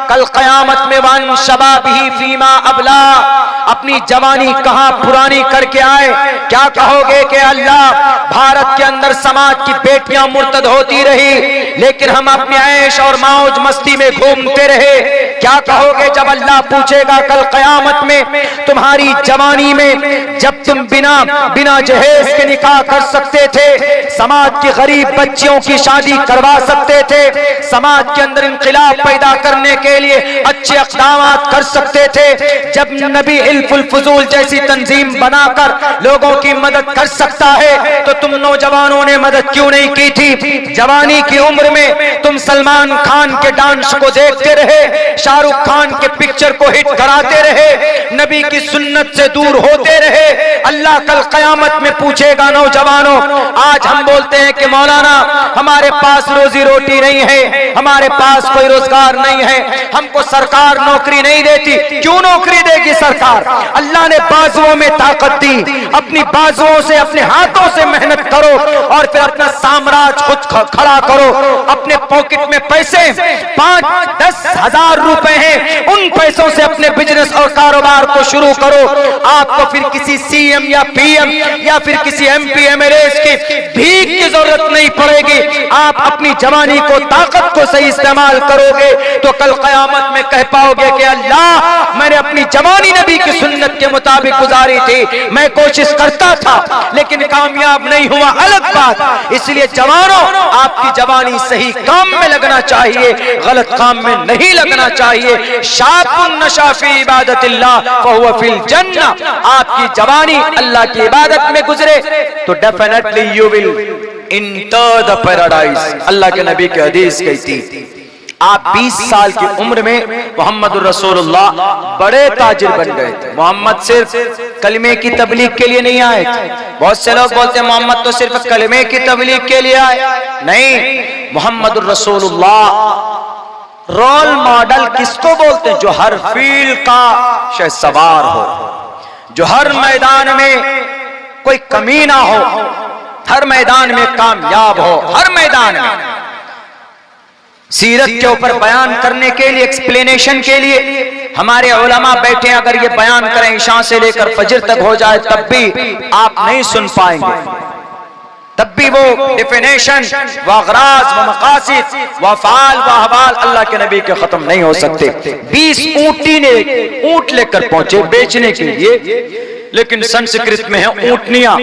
कल क़यामत में वन शबाबिही फीमा अबला, अपनी जवानी कहां पुरानी करके आए। क्या कहोगे कि अल्लाह, भारत के अंदर समाज की बेटियां मुर्तद होती रही लेकिन हम अपने ऐश और मौज मस्ती में घूमते रहे। क्या कहोगे जब अल्लाह पूछेगा कल क़यामत में, तुम्हारी जवानी में जब तुम बिना जहेज के निकाह कर सकते थे, समाज की गरीब बच्चियों की शादी करवा सकते थे, समाज के अंदर इंक़िलाब पैदा करने के लिए अच्छे इक़दामात कर सकते थे, जब नबी इल्फुल फुज़ूल जैसी तंजीम बनाकर लोगों की मदद कर सकता है तो तुम नौजवानों ने मदद क्यों नहीं की थी? जवानी की उम्र में तुम सलमान खान के डांस को देखते रहे, शाहरुख खान के पिक्चर को हिट कराते रहे, नबी की सुन्नत से दूर होते रहे। अल्लाह कल क़यामत में पूछेगा, नौजवानों, आज हम बोलते हैं कि मौलाना हमारे पास रोजी रोटी नहीं है, हमारे पास कोई रोजगार नहीं है, हमको सरकार नौकरी नहीं देती। क्यों नौकरी देगी सरकार? अल्लाह ने बाजुओं में ताकत दी, अपनी बाजुओं से, अपने हाथों से मेहनत करो और फिर अपना साम्राज्य खुद खड़ा करो। अपने पॉकेट में पैसे 5-10 हजार रुपए हैं, उन पैसों से अपने बिजनेस और कारोबार को शुरू करो। आपको फिर किसी सीएम या पीएम या फिर किसी एमपी एमएलए की भीख की जरूरत नहीं पड़ेगी। आप अपनी जवानी को, ताकत को सही इस्तेमाल करोगे तो कल क़यामत में कह पाओगे कि अल्लाह, मैंने अपनी जवानी नबी की सुन्नत के मुताबिक गुजारी थी, मैं कोशिश करता था लेकिन कामयाब नहीं हुआ, अलग बात। इसलिए जवानों, आपकी जवानी सही काम में लगना चाहिए, गलत काम में नहीं लगना चाहिए। शाबुन नशा फी इबादतिल्लाह फहुवा फिल जन्ना, आपकी जवानी अल्लाह की इबादत में गुजरे तो definitely you will enter the paradise. अल्लाह के नबी की हदीस कहती, आप 20 साल की उम्र में मोहम्मद रसूलुल्लाह बड़े ताजिर बन गए थे। मोहम्मद सिर्फ कलमे की तबलीग के लिए नहीं आए थे। बहुत से लोग बोलते हैं मोहम्मद तो सिर्फ कलमे की तबलीग के लिए आए, नहीं। मोहम्मद रसूलुल्लाह रोल मॉडल किसको बोलते हैं? जो हर फील्ड का शहसवार हो, जो हर मैदान में कोई कमी ना हो, हर मैदान में कामयाब हो, हर मैदान में। सीरत के ऊपर बयान करने के लिए, एक्सप्लेनेशन के लिए हमारे उलमा बैठे, अगर ये बयान करें इशा से लेकर फजर तक हो जाए तब भी आप नहीं सुन पाएंगे, तब भी वो डेफिनेशन, व अगराज, व मकासिद, व अफ़आल, व अहवाल अल्लाह के नबी के खत्म नहीं हो सकते। 20 ऊंट लेकर पहुंचे बेचने के लिए, लेकिन संस्कृत में है ऊंटनियां।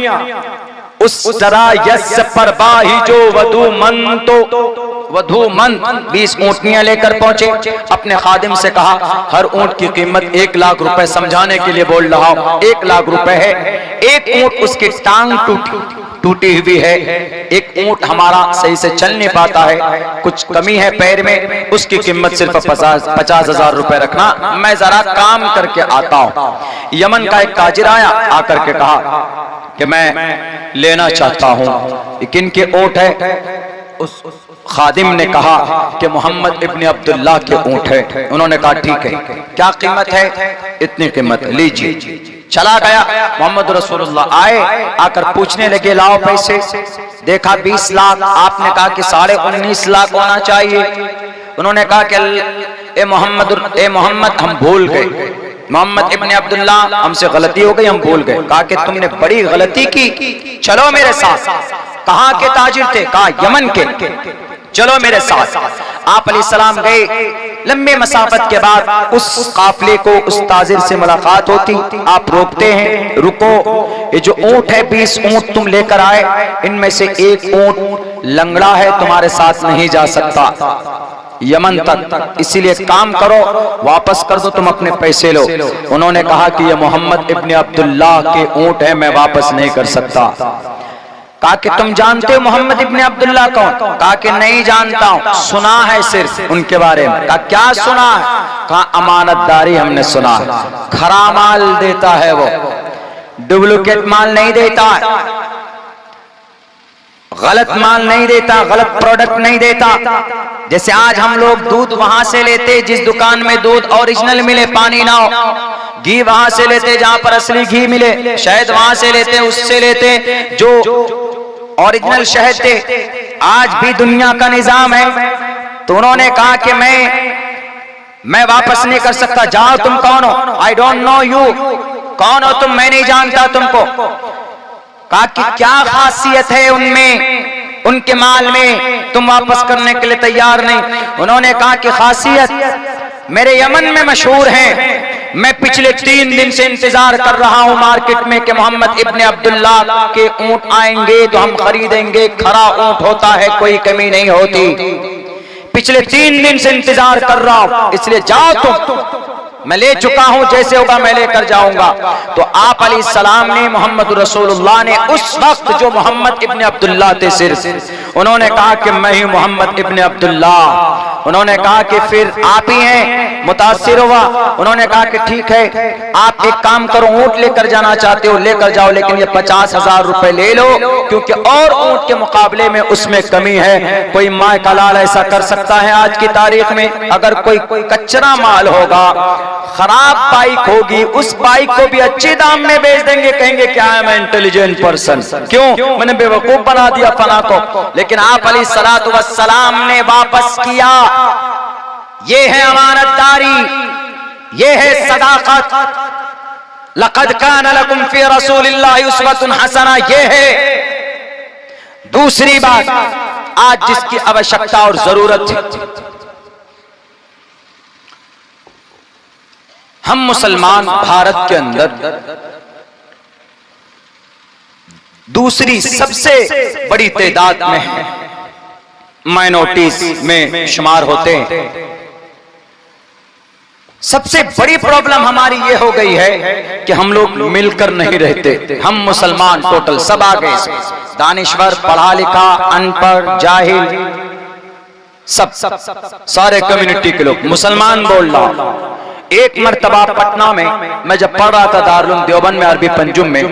उस तरह यस पर बाही जो वधु मन तो वधु मन 20 ऊंटनियां लेकर पहुंचे। अपने खादिम से कहा, हर ऊंट की कीमत 1 लाख रुपए, समझाने के लिए बोल रहा हूं, 1 लाख रुपए है। एक ऊंट उसकी टांग टूटी हुई है, एक ऊंट हमारा सही से चल नहीं पाता है, कुछ कमी है पैर में, उसकी कीमत सिर्फ 50 हजार रुपए रखना, मैं जरा काम करके आता हूं। यमन का एक ताजिर आया, आकर के कहा कि मैं लेना चाहता हूं, किन के ऊंट है? उस खादिम ने कहा कि मोहम्मद इब्न अब्दुल्लाह के ऊंट है। उन्होंने कहा ठीक है, क्या कीमत है? इतनी कीमत, लीजिए। चला गया। मोहम्मद रसूलुल्लाह आए, आकर पूछने लगे, लाओ पैसे। देखा 20 लाख, आपने कहा कि 19.5 लाख होना चाहिए। उन्होंने कहा कि ए मोहम्मद हम भूल गए, मोहम्मद इब्न अब्दुल्लाह हमसे गलती हो गई, हम भूल गए। कहा कि तुमने बड़ी गलती की, चलो मेरे साथ। कहाँ के ताजिर थे? कहा यमन के, चलो मेरे साथ। आप अलैहिस्सलाम गए। लंबे मसाफत के बाद उस काफिले को, उस ताजिर से मुलाकात होती। आप रोकते हैं, रुको, ये जो ऊंट है 20 ऊंट तुम लेकर आए, इनमें से एक ऊंट लंगड़ा है, तुम्हारे साथ नहीं जा सकता यमन तक, इसीलिए काम करो, वापस कर दो, तुम अपने पैसे लो। उन्होंने कहा कि ये मोहम्मद इब्न अब्दुल्लाह के ऊंट है, मैं वापस नहीं कर सकता। कहा कि तुम जानते हो मोहम्मद इब्न अब्दुल्लाह कौन? कहा कि नहीं जानता हूं, सुना है सिर्फ उनके बारे में। कहा क्या सुना है? कहा अमानतदारी हमने सुना है, खरा माल देता है वो, डुप्लीकेट माल नहीं देता है, गलत माल नहीं देता, गलत प्रोडक्ट नहीं देता। जैसे आज हम लोग दूध वहां से लेते जिस दुकान में दूध ओरिजिनल मिले, पानी ना हो, घी वहां से लेते जहां पर असली घी मिले, शहद वहां से लेते, उससे लेते जो ओरिजिनल शहद थे। आज भी दुनिया का निजाम है। तो उन्होंने कहा कि मैं मैं वापस नहीं कर सकता, जाओ तुम कौन हो, आई डोंट नो यू, कौन हो तुम, मैं नहीं जानता तुमको। कहा कि क्या खासियत है उनमें, उनके माल में, तुम वापस करने के लिए तैयार नहीं। उन्होंने कहा कि खासियत मेरे यमन में मशहूर है, मैं पिछले 3 दिन से इंतजार कर रहा हूं मार्केट में कि मोहम्मद इब्ने अब्दुल्ला के ऊंट आएंगे तो हम खरीदेंगे, खरा ऊंट होता है, कोई कमी नहीं होती। पिछले 3 दिन से इंतजार कर रहा हूं, इसलिए जाओ तुम, मैं ले चुका हूं, जैसे होगा मैं लेकर जाऊंगा। तो आप अलैहिस्सलाम ने, मोहम्मद रसूलुल्लाह ने उस वक्त जो मोहम्मद इब्ने अब्दुल्ला थे सिर्फ, उन्होंने कहा कि मैं ही मोहम्मद इब्ने अब्दुल्ला। उन्होंने कहा कि फिर आप ही हैं, मुतासिर हुआ। उन्होंने कहा कि ठीक है, आप एक काम करो, ऊंट लेकर जाना चाहते हो लेकर जाओ, लेकिन ये 50,000 रुपए ले लो, क्योंकि और ऊंट के मुकाबले में उसमें कमी है। कोई माँ का लाल ऐसा कर सकता है आज की तारीख में? अगर कोई कच्चा माल होगा, खराब बाइक होगी, उस बाइक को भी अच्छे दाम में बेच देंगे, कहेंगे क्या है, मैं इंटेलिजेंट पर्सन, क्यों मैंने बेवकूफ बना दिया फला को। लेकिन आप अलैहिस्सलातु वस्सलाम ने वापस किया। ये है अमानतदारी, ये है सदाकत। लक़द कान लकुम फी रसूलिल्लाहि उस्वतुन हसना, ये है। दूसरी बात, आज जिसकी आवश्यकता और जरूरत है, हम मुसलमान भारत के अंदर दूसरी सबसे बड़ी तादाद में है, माइनॉरिटीज में शुमार होते हैं। सबसे बड़ी प्रॉब्लम हमारी ये हो गई है कि हम लोग मिलकर नहीं रहते। हम मुसलमान टोटल सब आ गए, दानिश्वर, पढ़ा लिखा, अनपढ़, जाहिल, सब सारे कम्युनिटी के लोग मुसलमान बोल रहा। एक मर्तबा पटना में मैं जब पढ़ रहा था दारुल देवबंद में, अरबी पंजुम में,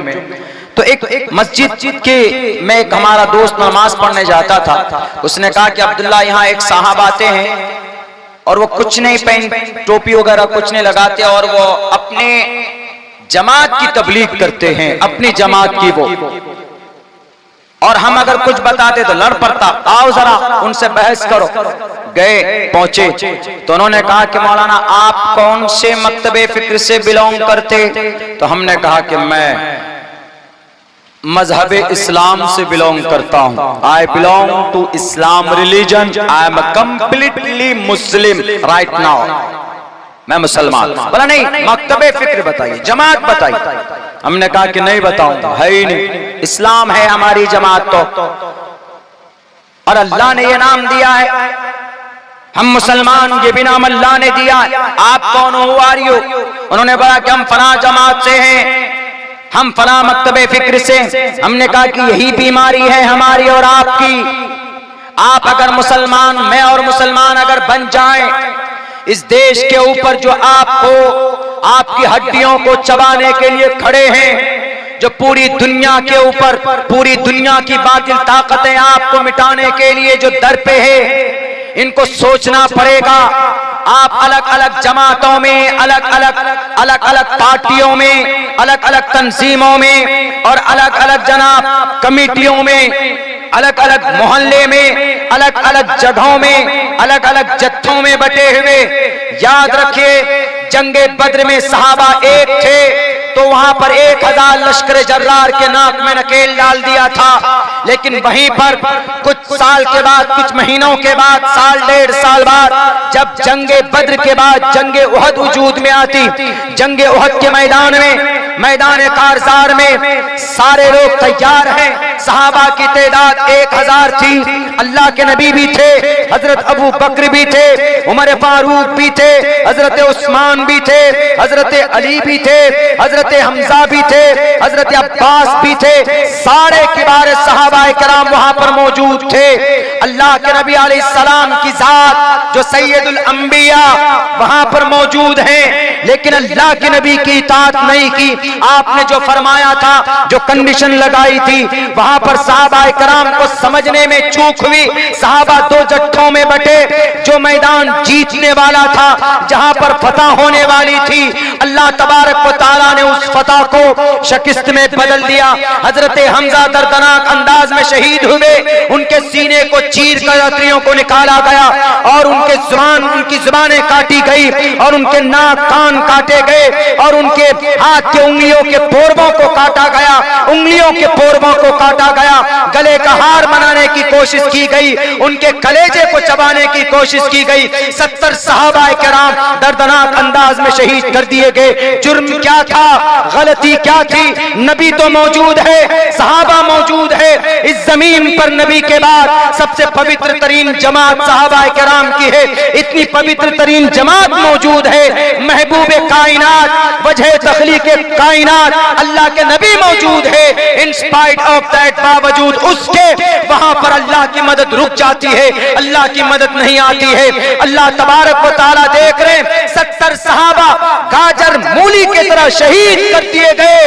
तो एक मस्जिद के में एक हमारा दोस्त नमाज पढ़ने जाता था। उसने कहा कि अब्दुल्ला, यहाँ एक साहब आते हैं और वो कुछ नहीं पहन, टोपी वगैरह कुछ नहीं लगाते, और वो अपने जमात की तबलीग करते हैं, अपनी जमात की वो, और हम अगर कुछ बताते तो लड़ पड़ता, आओ जरा उनसे बहस करो। गए, पहुंचे तो उन्होंने कहा कि मौलाना आप कौन से मक्तबे फिक्र से बिलोंग करते? तो हमने कहा कि मैं मजहब इस्लाम से बिलोंग करता हूं, I belong to Islam religion, I am completely Muslim right now, मैं मुसलमान। बोला नहीं, मक्तबे फिक्र बताइए, जमात बताइए। हमने कहा कि नहीं बताऊंगा, है ही नहीं, इस्लाम है हमारी जमात तो, और अल्लाह ने ये नाम दिया है, हम मुसलमान, ये भी नाम अल्लाह ने दिया है। आप कौन हो, आर यू? उन्होंने बोला कि हम फला जमात से हैं, हम फला मक्तबे फिक्र से। हमने कहा कि यही बीमारी है हमारी और आपकी। आप अगर मुसलमान, मैं और मुसलमान अगर बन जाएं, इस देश के ऊपर जो आपको, आपकी हड्डियों को चबाने के लिए खड़े हैं, जो पूरी दुनिया के ऊपर, पूरी दुनिया की बातिल ताकतें आपको मिटाने के लिए जो दर पे है, इनको सोचना पड़ेगा। आप अलग अलग जमातों में, अलग अलग पार्टियों में, अलग अलग तंजीमों में, और अलग अलग जनाब कमेटियों में, अलग अलग मोहल्ले में, अलग अलग जगहों में, अलग अलग जत्थों में बटे हुए। याद रखिए, जंगे बद्र में सहाबा एक थे तो वहां पर 1000 लश्कर जर्रार के नाक में नकेल डाल दिया था, लेकिन वहीं पर कुछ साल के बाद, कुछ महीनों के बाद, साल 1.5 साल बाद, जब जंगे बद्र के बाद जंगे उहद वजूद में आती, जंगे उहद के मैदान में, मैदान कारजार में सारे लोग तैयार हैं। सहाबा की तादाद 1000 थी, अल्लाह के नबी भी थे, हजरत अबू बकर भी थे, उमर फारूक भी थे, हजरत उस्मान भी थे, हजरत अली भी थे, हजरत हमजा भी थे, हजरत अब्बास भी थे, सारे किबार सहाबाए किराम वहां पर मौजूद थे। अल्लाह के नबी अलैहिस्सलाम की जात जो सैयदुल अंबिया वहां पर मौजूद हैं, लेकिन अल्लाह के नबी की इताअत नहीं की। आपने जो फरमाया था, जो कंडीशन लगाई थी, वहां पर सहाबाए कराम को समझने में चूक हुई। सहाबा दो जत्थों में बटे, जो मैदान जीतने वाला था, जहां पर फतह होने वाली थी, अल्लाह तबारक व तआला ने उस फतह को शिकस्त में बदल दिया। हजरत हमजा दर्दनाक अंदाज में शहीद हुए, उनके सीने को चीर कर यात्रियों को निकाला गया और उनकी जुबानें काटी गई और उनके नाक कान काटे गए और उनके हाथ के उंगलियों के पोरबों को काटा गया, उंगलियों के पोरबों को काटा गया, गले का हार बनाने की कोशिश की गई, उनके कलेजे को चबाने की कोशिश की गई। 70 सहाबाए किराम दर्दनाक अंदाज में शहीद कर दिए गए। जुर्म क्या था, गलती क्या थी? नबी तो मौजूद है, सहाबा मौजूद है। इस जमीन पर नबी के बाद सबसे पवित्र तरीन जमात सहाबाए किराम की है। इतनी पवित्र तरीन जमात मौजूद है, महबूबे कायनात, वजह तखलीक कायनात अल्लाह के नबी मौजूद है। इन स्पाइट ऑफ दैट, बावजूद उसके वहां पर अल्लाह की मदद रुक जाती है, अल्लाह की मदद नहीं आती है। अल्लाह तबारक व तआला देख रहे हैं, 70 सहाबा गाजर मूली की तरह शहीद कर दिए गए।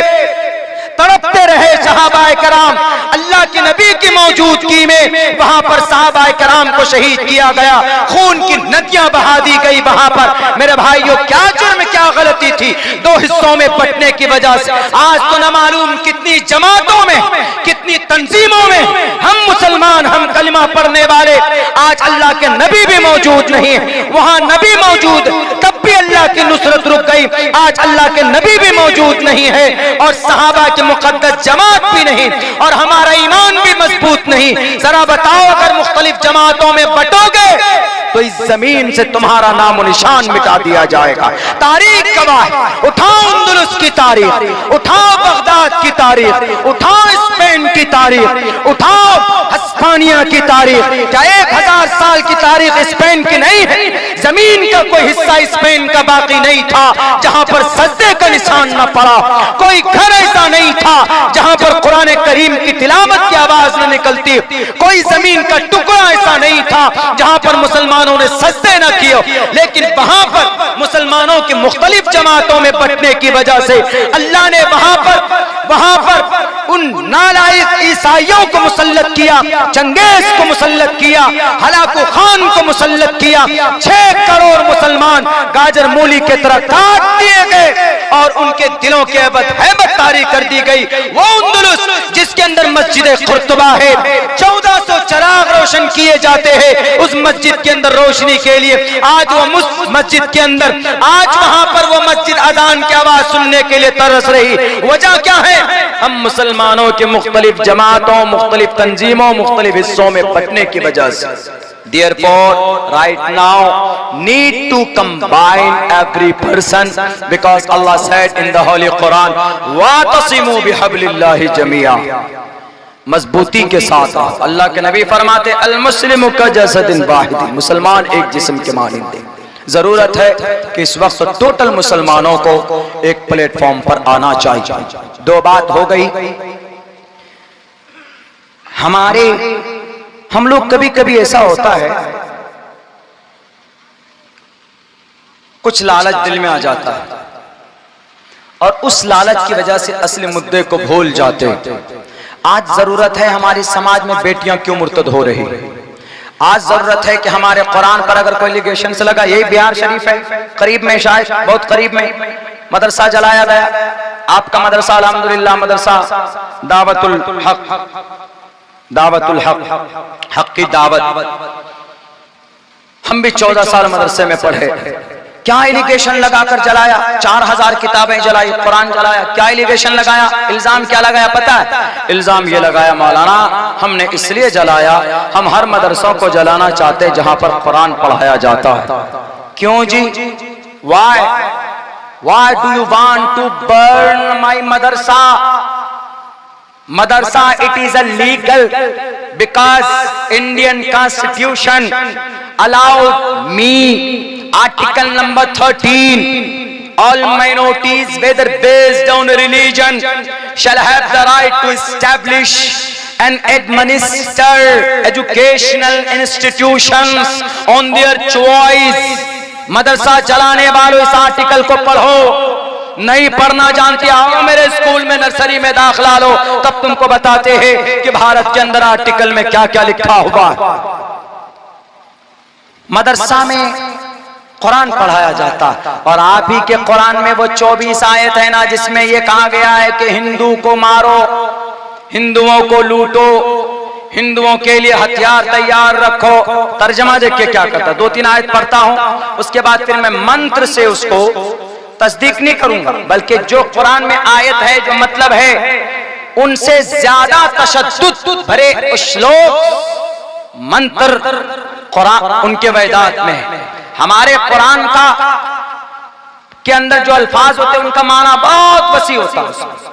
तड़पते रहे सहाबाए कराम, अल्लाह के नबी की मौजूदगी में वहां पर सहाबाए कराम को शहीद किया गया, खून की नदियां बहा दी गई वहां पर। मेरे भाइयों, क्या जुर्म, क्या गलती थी? दो हिस्सों में बंटने की वजह से आज तो न मालूम कितनी जमातों में, कितनी तंजीमों में हम मुसलमान, हम कलिमा पढ़ने वाले, आज अल्लाह के नबी भी मौजूद नहीं है। वहां नबी मौजूद, तब भी अल्लाह की नुसरत रुक गई। आज अल्लाह के नबी भी मौजूद नहीं है और सहाबा के मुकद्दस जमात भी नहीं और हमारा ईमान भी मजबूत नहीं। जरा बताओ, अगर मुख्तलिफ जमातों में बटोगे तो इस जमीन से तुम्हारा नामो निशान मिटा दिया जाएगा। तारीख गवाह है। उठाओ अंदलुस की तारीख, उठाओ बगदाद की तारीख, उठाओ स्पेन की तारीख, उठाओ हस्पानिया की तारीख। क्या 1000 साल की तारीख स्पेन की नहीं है? जमीन का कोई हिस्सा स्पेन का बाकी नहीं था जहां पर सजदे का निशान न पड़ा। कोई घर ऐसा नहीं था जहां पर कुरान करीम की तिलावत की आवाज न निकलती। कोई जमीन का टुकड़ा ऐसा नहीं था जहां पर मुसलमानों ने सजदे न किए। लेकिन वहां पर मुसलमानों की मुख्तलिफ जमातों में बंटने की वजह से अल्लाह ने वहां पर उन नालायक ईसाइयों को मुसल्लत किया, चंगेज को मुसल्लत किया, हलाकू खान को मुसल्लत किया। 6 करोड़ मुसलमान गाजर मूली के तरह काट दिए गए और उनके दिलों के हैबत तारी कर दी गई। वो अंदलुस जिसके अंदर मस्जिद कुर्तुबा है, 1400 चराग रोशन किए जाते हैं उस मस्जिद के अंदर रोशनी के लिए। आज वो मस्जिद के अंदर, आज वहां पर वो मस्जिद अजान की आवाज सुनने के लिए तरस रही। वजह क्या है? हम मुसलमानों के मुख्तलिफ जमातों, मुख्तलिफ तंजीमों, मुख्तलिफ हिस्सों में बंटने की वजह से। Therefore, right now, need to combine every person, because Allah said in the Holy Quran, "वातसिमू बिहब्लिल्लाहि जमीआ." मजबूती के साथ अल्लाह के नबी फरमाते, अल मुस्लिमु का जसदिन वाहिद, मुसलमान एक जिस्म के मानिंदे। जरूरत है कि इस वक्त टोटल मुसलमानों को एक प्लेटफॉर्म पर आना चाहिए। 2 बात हो गई। हम लोग कभी कभी ऐसा होता है, कुछ लालच दिल में आ जाता है और उस लालच की वजह से असली मुद्दे को भूल जाते हैं। आज जरूरत है, हमारे समाज में बेटियां क्यों मुर्तद हो रही है? आज जरूरत है कि हमारे कुरान पर अगर कोई एलिगेशन से लगा, यही बिहार शरीफ है, करीब में, शायद बहुत करीब में मदरसा जलाया गया। आपका मदरसा अल्हम्दुलिल्लाह मदरसा दावतुल हक, हक की दावत। हम भी 14 साल मदरसे में पढ़े। क्या एलिगेशन लगाकर जलाया? 4000 किताबें जलाई, कुरान जलाया। क्या एलिगेशन लगाया? इल्जाम क्या लगाया पता है? इल्जाम ये लगाया, मौलाना हमने इसलिए जलाया, हम हर मदरसों को जलाना चाहते जहां पर कुरान पढ़ाया जाता है। क्यों जी? Why do you want to burn my madrasa? Madrasa, it is illegal because Indian Constitution allowed me, Article number 13, all minorities, whether based on religion, shall have the right to establish and administer educational institutions on their choice. मदरसा चलाने वालों इस article को पढ़ो। नहीं पढ़ना जानते, आओ मेरे स्कूल में नर्सरी में दाखिला लो, तब तुमको बताते हैं कि भारत के अंदर आर्टिकल में क्या क्या लिखा हुआ है। मदरसा में कुरान पढ़ाया जाता, और आप ही के कुरान में वो 24 आयत है ना जिसमें ये कहा गया है कि हिंदू को मारो, हिंदुओं को लूटो, हिंदुओं के लिए हथियार तैयार रखो। तर्जमा देख के क्या करता, 2-3 आयत पढ़ता हूं, उसके बाद फिर मैं मंत्र से उसको तस्दीक नहीं करूंगा, बल्कि जो कुरान में आयत है, जो मतलब है, उनसे ज्यादा तशद्दुद भरे श्लोक मंत्र कुरान उनके वेदात में है। हमारे कुरान का के अंदर जो अल्फाज होते हैं उनका माना बहुत वसी होता है,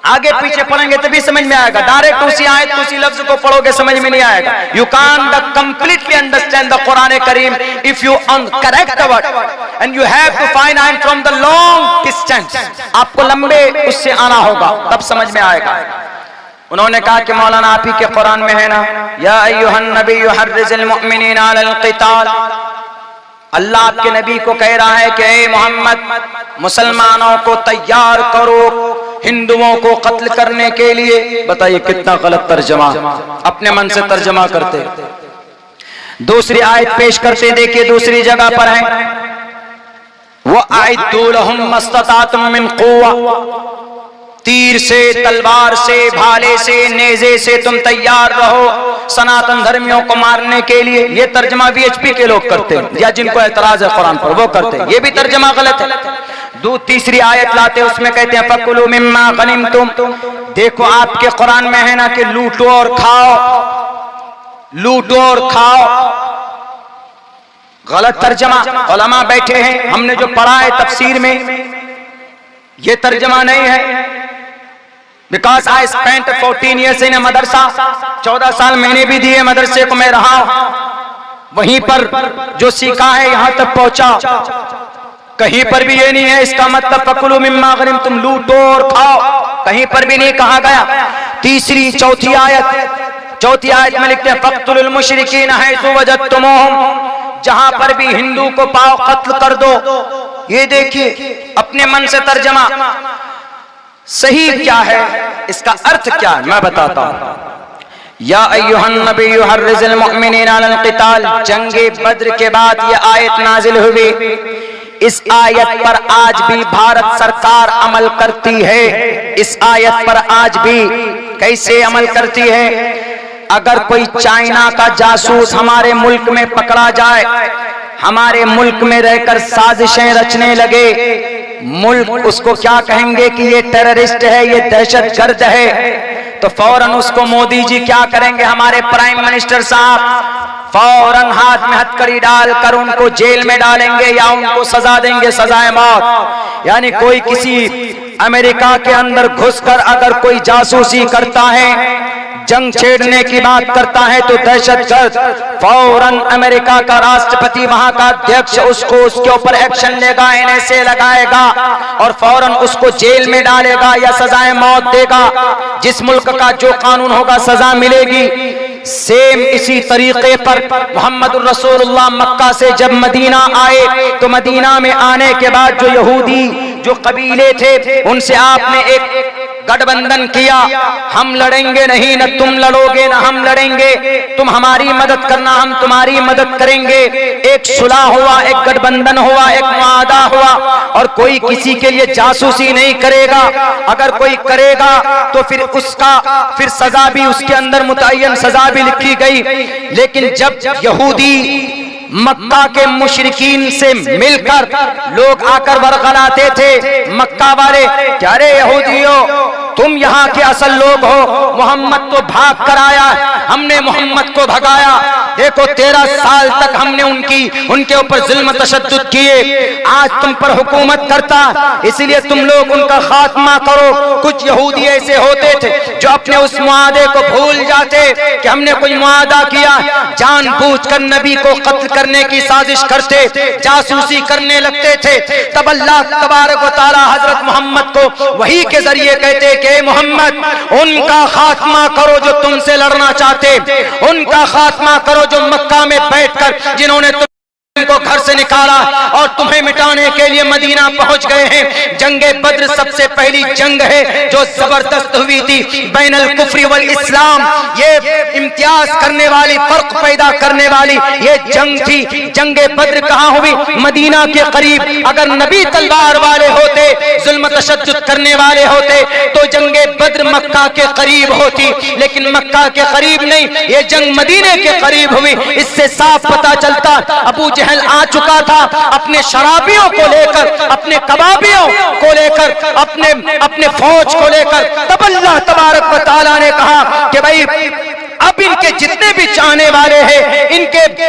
आगे पीछे पढ़ेंगे तभी समझ में आएगा। डायरेक्ट उसी आयत उसी लफ्ज को पढ़ोगे समझ में नहीं आएगा। You can't completely understand the Quran Kareem if you correct the word and you have to find I am from the long distance. आपको लंबे उससे आना होगा तब समझ में आएगा। उन्होंने कहा कि मौलाना आप ही के कुरान में है ना, या अय्युहन नबी हर्रिज़िल मुमिनीना अलल क़िताल, अल्लाह आपके नबी को कह रहा है कि ए मोहम्मद, मुसलमानों को तैयार करो हिंदुओं को कत्ल करने के लिए। बताइए कितना गलत तर्जमा, अपने मन से तर्जमा करते। दूसरी आयत पेश करते, देखिए दूसरी जगह पर है, वो आयतु लहुम मस्ततातुम मिन कुव्वा, तीर से, तलवार से, भाले से, नेजे से तुम तैयार रहो सनातन धर्मियों को मारने के लिए। ये तर्जमा वीएचपी के लोग करते हैं, या जिनको एतराज है कुरान पर वो करते हैं, ये भी तर्जमा गलत है। तीसरी आयत लाते, उसमें कहते हैं फकुलू मिम्मा गनिमतुम। देखो आपके कुरान में है ना कि लूटो और खाओ, लूटो और खाओ। गलत तर्जमा, उलमा बैठे हैं, हमने जो पढ़ा है तफसीर में ये तर्जमा नहीं है। Because I spent 14 years in madrasa, 14 साल मैंने भी दिए मदरसे को, मैं रहा हूं वहीं पर, जो सीखा है यहां तक पहुंचा। कहीं पर भी ये नहीं है इसका मतलब फकुलू मिम्मा गनिम, तुम लूटो और खाओ, कहीं पर भी नहीं कहा गया। तीसरी चौथी आयत में लिखते हैं फक्तुलुल मुशरिकीन हैसु वजदतुमूहुम, जहां पर भी हिंदू को पाओ कत्ल कर दो। ये देखिए अपने मन से तर्जमा सही क्या है, इसका अर्थ क्या है मैं बताता हूं। या अय्युहन नबिय्यु हर्रिज़िल मुमिनीना अलल क़िताल, जंगे बद्र के बाद ये आयत नाजिल हुई। इस आयत पर आज भी भारत सरकार अमल करती है। इस आयत पर आज भी कैसे अमल करती है? अगर कोई चाइना का जासूस हमारे मुल्क में पकड़ा जाए, हमारे मुल्क में रहकर साजिशें रचने लगे, मुल्क उसको क्या कहेंगे कि ये टेररिस्ट है, ये दहशतगर्द है, तो फौरन उसको मोदी जी क्या करेंगे, हमारे प्राइम मिनिस्टर साहब फौरन हाथ में हथकड़ी डालकर उनको जेल में डालेंगे या उनको सजा देंगे, सजाए मौत। यानी कोई किसी अमेरिका के अंदर घुसकर अगर कोई जासूसी करता है, जंग छेड़ने की बात करता है, तो दहशतगर्द, फौरन अमेरिका का राष्ट्रपति, वहां का अध्यक्ष उसको उसके ऊपर एक्शन लेगा, NSA लगाएगा और फौरन उसको जेल में डालेगा या सजाए मौत देगा। जिस मुल्क का जो कानून होगा सजा मिलेगी। सेम इसी तरीके पर मोहम्मदुर रसूलुल्लाह मक्का से जब मदीना आए, तो मदीना में आने के बाद जो यहूदी जो कबीले थे उनसे आपने एक गठबंधन किया, हम लड़ेंगे नहीं, न तुम लड़ोगे न हम लड़ेंगे, तुम हमारी मदद करना हम तुम्हारी मदद करेंगे। एक सुलह हुआ, एक गठबंधन हुआ, एक मुआहदा हुआ, और कोई किसी के लिए जासूसी नहीं करेगा। अगर कोई करेगा तो फिर उसका फिर सजा भी उसके अंदर मुतय्यन सजा भी लिखी गई। लेकिन जब यहूदी मक्का के मुशरिकीन से मिलकर लोग आकर वरगलाते थे, मक्का वाले, क्या रे यहूदियों, तुम यहाँ के असल लोग हो, मोहम्मद तो भाग कर आया, हमने मोहम्मद को भगाया, देखो 13 साल तक हमने उनके ऊपर जुल्म तशद्दुद किए, आज तुम पर हुकूमत करता, इसलिए तुम लोग उनका खात्मा करो। कुछ यहूदी ऐसे होते थे जो अपने उस मुआहदे को भूल जाते कि हमने कोई मुआहदा किया, जानबूझकर नबी को कत्ल करने की साजिश करते, जासूसी करने लगते थे। तब अल्लाह तबारक व तआला हजरत मोहम्मद को वही के जरिए कहते कि मोहम्मद, उनका खात्मा करो जो तुमसे लड़ना चाहते, उनका खात्मा करो जो मक्का में बैठकर जिन्होंने तुमको घर से निकाला और तुम्हें मिटाने के लिए मदीना पहुंच गए हैं। जंगे बद्र सबसे पहली जंग है जो जबरदस्त हुई थी बैनल कुफ्री वल इस्लाम, ये इम्तियाज करने वाली, फर्क पैदा करने वाली ये जंग थी। जंगे बद्र कहाँ हुई? मदीना के करीब। अगर नबी तलवार वाले होते, जुल्म तशद्दुद करने वाले होते तो जंगे बद्र मक्का के करीब होती, लेकिन मक्का के करीब नहीं, ये जंग मदीने के करीब हुई। इससे साफ पता चलता अबू जहल आ चुका था अपने शराबियों को लेकर, अपने कबाबियों को लेकर, अपने फौज को लेकर। तब अल्लाह तबारक व तआला ने कहा कि भाई अब इनके जितने भी चाहने वाले हैं,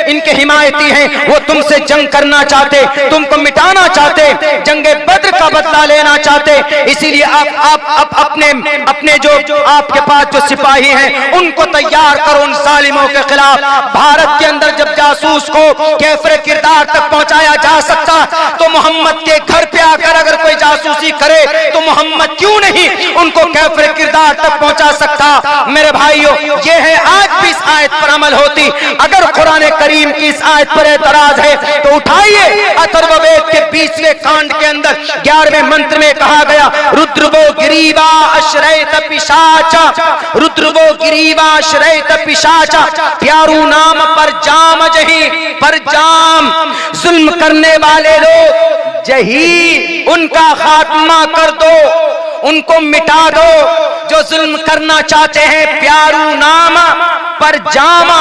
इनके हिमायती हैं, वो तुमसे जंग करना चाहते, तुमको मिटाना चाहते, जंगे बद्र का बदला लेना चाहते। इसीलिए आप अपने जो आपके पास जो सिपाही हैं उनको तैयार करो उन जालिमों के खिलाफ। भारत के अंदर जब जासूस को कैफरे किरदार तक पहुंचाया जा सकता तो मोहम्मद के घर पे आकर अगर कोई जासूसी करे तो मोहम्मद क्यों नहीं उनको कैफरे किरदार तक पहुंचा सकता। मेरे भाइयों, ये है आज भी इस आयत पर अमल होती। अगर कुरान करीम की इस आयत पर एतराज है तो उठाइए, अथर्ववेद के 20वें कांड के अंदर 11वें मंत्र में कहा गया, रुद्रवो गिरीवा अश्रयत पिशाचा, रुद्रवो गिरीवा अश्रयत पिशाचा, प्यारू नाम पर जाम जही, पर जाम जुल्म करने वाले लोग जही, उनका खात्मा कर दो, उनको मिटा दो। जो जुल्म करना चाहते हैं, प्यारू नाम पर जामा,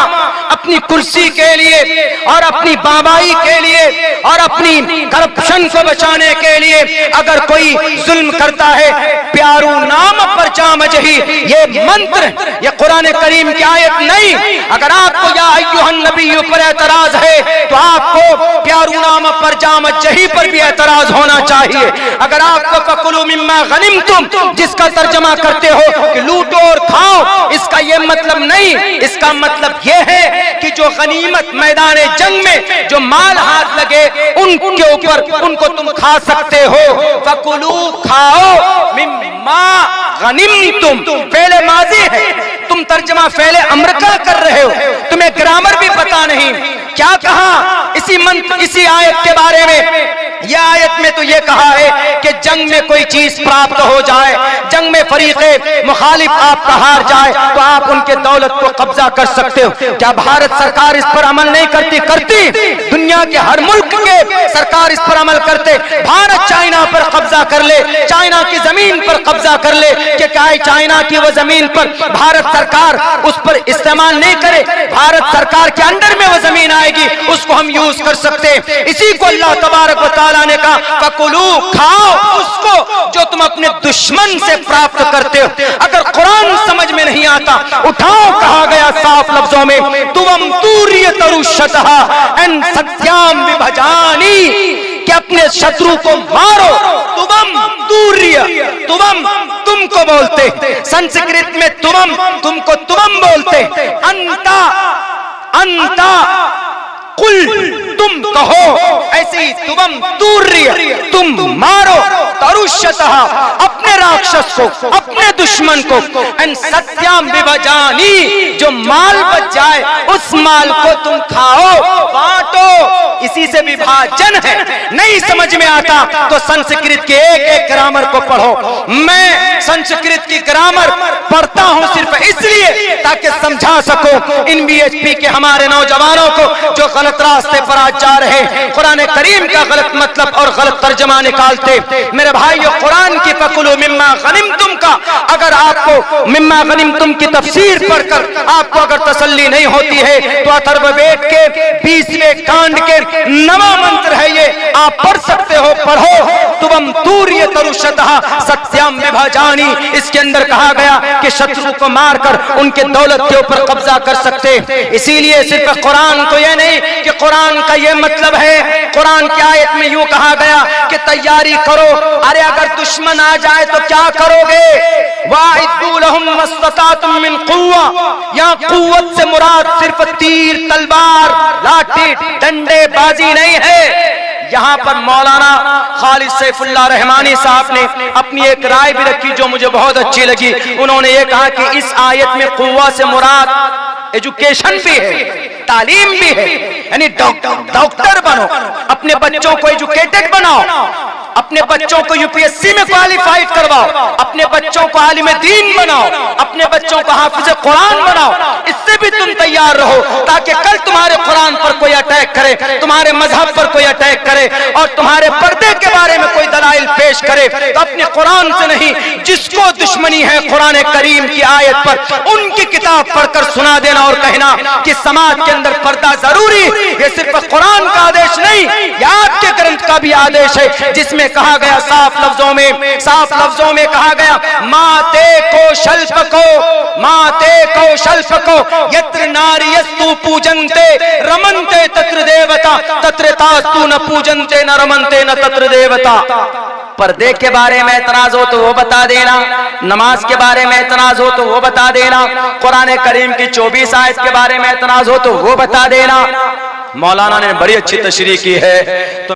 अपनी कुर्सी के लिए और अपनी बाबाई के लिए और अपनी करप्शन को बचाने के लिए अगर कोई जुल्म करता है, प्यारू नाम पर जाम जही, ये मंत्र, ये कुरान करीम की आयत नहीं। अगर आपको या अय्युहन नबी पर एतराज है तो आपको प्यारू नाम पर जाम जही पर भी एतराज होना चाहिए। अगर आपको फकुलू मिम्मा गनिमतुम, जिसका तर्जमा करते हो कि लूटो और खाओ, इसका ये मतलब नहीं। इसका मतलब ये है कि जो गनीमत मैदान जंग में जो माल हाथ लगे उनके ऊपर उनको तुम खा सकते हो। फकुलू, खाओ, मिम्मा गनिमतुम फेले माजी है, तुम तर्जमा फेले अम्र का कर रहे हो, तुम्हें ग्रामर भी पता नहीं। क्या कहा इसी आयत के बारे में? यह आयत में तो यह कहा है कि जंग में कोई चीज प्राप्त हो जाए, जंग में फरीक़े मुखालिफ आपका हार जाए तो आप उनके दौलत को कब्जा कर सकते हो। क्या भारत सरकार इस पर अमल नहीं करती? करती। दुनिया के हर मुल्क के सरकार इस पर अमल करते। भारत चाइना पर कब्जा कर ले, चाइना की जमीन पर कब्जा कर ले, कि क्या है चाइना की वो जमीन पर भारत सरकार उस पर इस्तेमाल नहीं करे, भारत सरकार के अंडर में वो जमीन आएगी, उसको हम यूज कर सकते। इसी को अल्लाह तबारक व तआला ने कहा, फकुलू, खाओ उसको जो तुम अपने दुश्मन से प्राप्त करते हो। अगर कुरान समझ में नहीं आता, उठाओ, कहा गया साफ लफ्जों में, तुवम तूर्य तरुशतहा एन सत्याम विभजानी, कि अपने शत्रु को मारो। तुवम तूर्य, तुवम तुमको बोलते, संस्कृत में तुवम तुमको तुवम बोलते, अंता अंता कुल तुम कहो, ऐसे ही तुवम तूर्य तुम मारो, तरुशतः अपने राक्षस को, अपने दुश्मन को, एन सत्याम विभजानी, जो माल बच जाए उस माल को तुम खाओ, बांटो। इसी से विभाजन है। नहीं समझ में आता तो संस्कृत के एक ग्रामर को पढ़ो। मैं संस्कृत की ग्रामर पढ़ता हूं सिर्फ इसलिए ताकि समझा सकूं इन बीएचपी के हमारे नौजवानों को जो गलत रास्ते पर आज जा रहे हैं, कुरान करीम का गलत मतलब और गलत तर्जमा निकालते। मेरे भाइयों, कुरान की फकुलू मिम्मा गनिमतुम का अगर आपको मिम्मा गनिमतुम की तफसीर पढ़कर आपको अगर तसल्ली नहीं होती है तो अथर्ववेद के 20वें कांड के 9वां मंत्र है ये, आप पढ़ सकते हो, पढ़ो। तुवम तूर्य तरुशतः सत्याम विभाजानी, इसके अंदर कहा गया कि शत्रु को मारकर उनके दौलत के ऊपर कब्जा कर सकते। इसीलिए सिर्फ कुरान तो ये नहीं कि कुरान का ये मतलब है, कुरान की आयत में यूं कहा गया कि तैयारी करो। अरे अगर दुश्मन आ जाए तो क्या करोगे? वाइदू लहुम मस्ततातुम मिन कुव्वा, यहाँ कुव्वत से मुराद सिर्फ तीर, तलवार, लाठी, डंडे बाजी नहीं है। यहाँ पर मौलाना खालिद सैफुल्लाह रहमानी साहब ने अपनी एक राय भी रखी जो मुझे बहुत अच्छी लगी। उन्होंने ये कहा कि इस आयत में कुव्वा से मुराद एजुकेशन भी है, तालीम भी है। यानी डॉक्टर बनो, अपने बच्चों को एजुकेटेड बनाओ, अपने बच्चों को यूपीएससी में क्वालिफाइड करवाओ, अपने बच्चों को आलिम दीन बनाओ, अपने बच्चों को हाफिज कुरान बनाओ। इससे भी तुम तैयार रहो, ताकि कल तुम्हारे कुरान पर कोई अटैक करे, तुम्हारे मजहब पर कोई अटैक करे और तुम्हारे पर्दे के बारे में कोई दलाइल पेश करे, तो अपने कुरान से नहीं, जिसको दुश्मनी है कुरान करीम की आयत पर, उनकी किताब पढ़कर सुना देना और कहना कि समाज के अंदर पर्दा जरूरी। ये सिर्फ कुरान का आदेश नहीं, ये आपके ग्रंथ का भी आदेश है, जिसमें कहा गया साफ लफ्जों में कहा गया, माते को शल्फ को यत्र नारियस्तु पूजन्ते रमन्ते तत्र देवता तत्र तास्तु न पूजन्ते न रमन्ते न तत्र देवता। पर्दे के बारे में एतराज हो तो वो बता देना, नमाज के बारे में एतराज हो तो वो बता देना, कुरान करीम की 24 आयत के बारे में एतराज हो तो वो बता देना। मौलाना ने बड़ी अच्छी तशरीह की है। तो